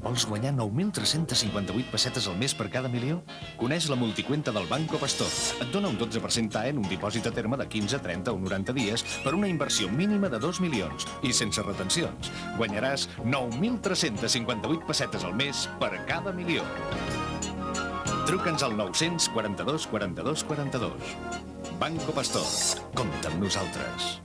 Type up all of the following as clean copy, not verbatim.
Vols guanyar 9.358 pessetes al mes per cada milió? Coneix la multicuenta del Banco Pastor. Et dona un 12% TAE en un dipòsit a terme de 15, 30 o 90 dies per una inversió mínima de 2 milions i sense retencions. Guanyaràs 9.358 pessetes al mes per cada milió. Truca'ns al 900 42 42 42. Banco Pastor. Compte amb nosaltres.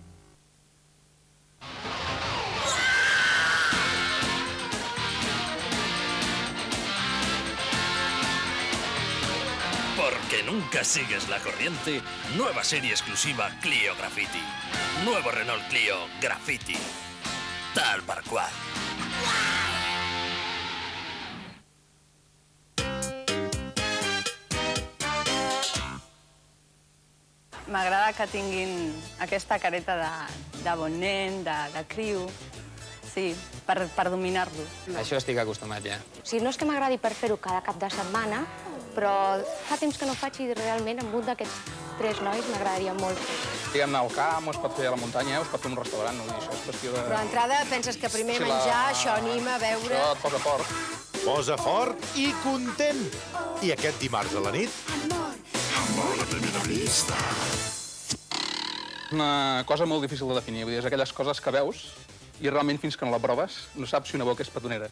Porque nunca sigues la corriente, nueva serie exclusiva Clio Graffiti. Nuevo Renault Clio Graffiti. Tal per qual. M'agrada que tinguin aquesta careta de bon nen, de criu, sí, per dominar-lo. Això estic acostumat ja. O sigui, no és que m'agradi per fer-ho cada cap de setmana, però fa temps que no faig i realment amb un d'aquests 3 nois m'agradaria molt fer. Diguem-ne, al camp, o es pot fer a la muntanya, o es pot fer en un restaurant, no? Això és qüestió de... Però d'entrada penses que primer menjar, això anima a veure... Això et posa fort. Posa fort i content. I aquest dimarts a la nit... Una cosa molt difícil de definir, vull dir, és aquelles coses que veus i realment fins que no la proves no saps si una boca és petonera.